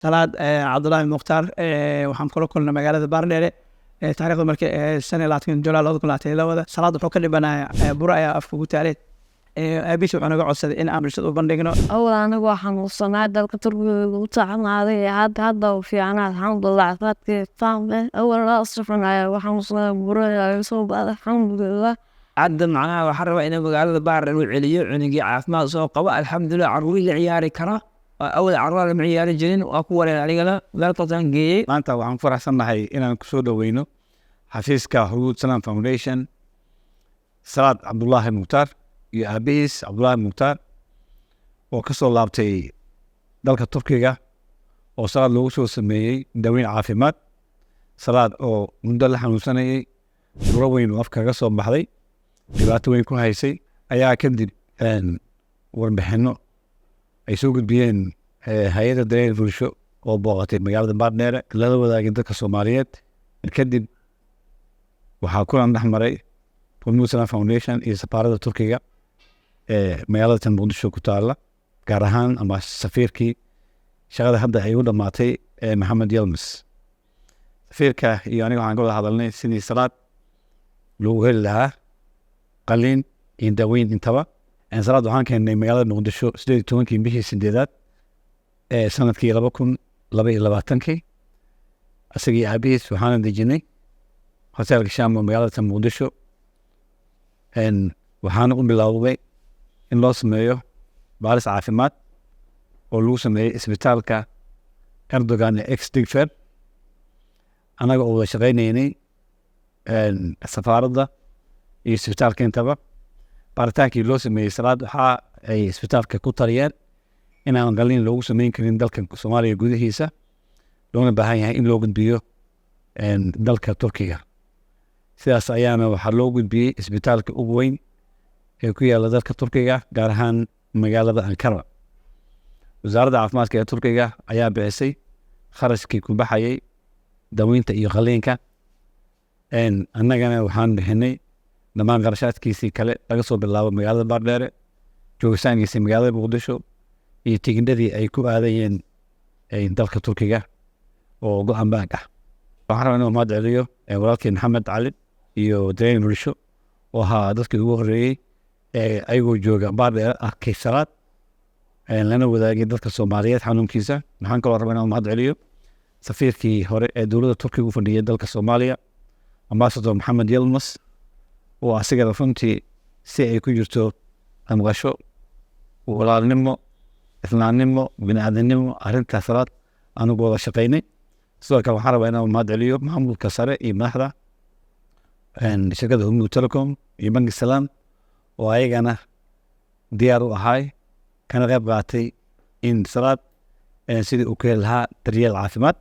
salaad cabdullaahi mukhtaar waxaan kula kulnay magaalada baardheere taariikhda markii shan iyo labaatan July 2022 salaad wuxuu ka dhibanayaa buro ayaa afka ugu taalay aabihiis wuxuu naga codsaday in aan bulshada u bandhigno awal anigu waxaan xanuunsanaa dalka Turkiga ugu tacnaaday hadda u fiicnaa alxamdulillah caafimaadkii taam awal la asrfanaya waxaan xanuunsanaa buro ayaa soo baaday alxamdulillah عاد معناها وحرب إنه مقالة بار العليا عنقي عافماء سوق قبل الحمد لله عروي العياري كرا أول عرال معياري جنين وأقوى علينا لا تطنقي maanta waxaan ku faraxsanahay inaan ku soo dhaweyno xafiiska Huruud Salam Foundation Salaad Cabdullaahi Mukhtaar iyo aabihiis Cabdullaahi Mukhtaar oo ka soo laabtay dalka Turkiga oo salaad loogu soo sameeyay daweyn caafimaad salaad oo muddo la xanuunsanayay buro weyn oo afka ka soo baxday dhibaato weyn ku haysay ayaa kadib warbixino ay soo gudbiyeen hay'adda daryeelka bulsho oo booqatay magaalada Baardheere lala wadaagay dadka Soomaaliyeed kadib waxaa kulan dhex maray Huruud Salam Foundation iyo safaarada Turkiga magaalada Muqdisho ku taala gaar ahaan ama safiirkii shaqada hadda ay u dhamaatay Maxamed Yilmaz safiirka iyo aniga waxaan ka wada hadalnay sidii salaad loogu heli lahaa qalliin iyo daweyn intaba salaad waxaan keenay magaalada Muqdisho 18 bishii 8aad sanadkii 2022 asagii aabihiis waxaan dejinay hoteelka Shaam oo magaalada Muqdisho waxaan u bilaabay in loo sameeyo baaris caafimaad oo lagu sameeyay isbitaalka Erdogan ee Digfer anaga oo wada shaqaynaynay safaaradda iyo isbitaalka intaba baaritaankii loo sameeyay salaad waxa ay isbitaalka ku taliyeen in aan qalliin loogu sameyn karin dalka Soomaaliya gudihiisa loona baahan yahay in loo gudbiyo dalka Turkiga sidaas ayaana waxaa loo gudbiyey isbitaalka ugu weyn ee ku yaala dalka Turkiga gaar ahaan magaalada Ankara wasaaradda caafimaadka ee Turkiga ayaa bixisay kharashkii ku baxayay daweynta iyo qalliinka annagana waxaan bixinay dhammaan qarashaadkiisii kale laga soo bilaabo magaalada Baardheere joogitaankiisii magaalada Muqdisho iyo tigidhadii ay ku aadayeen dalka Turkiga oo go'aan baag ah waxaan rabaa inaan mahad celiyo walaalkeen Maxamed Cali iyo daryeelka bulsho oo ahaa dadkii ugu horreeyay ayagoo jooga Baardheere arkay salaad lana wadaagay dadka Soomaaliyeed xanuunkiisa waxaan kaloo rabaa inaan mahad celiyo safiirkii hore ee dowladda Turkiga u fadhiyay dalka Soomaaliya Ambassador Maxamed Yilmaz oo asigana runtii si ay ku jirto amqasho walaalnimo islaamnimo bini'aadanimo arrintaas salaad anigu wada shaqaynay sidoo kale waxaan rabaa inaan mahad celiyo maamulka sare iyo madaxda shirkadda Hormuud Telecom iyo Bangi Salaam oo ayagana diyaar u ahay kana qayb qaatay in salaad sidii uu ka heli lahaa daryeel caafimaad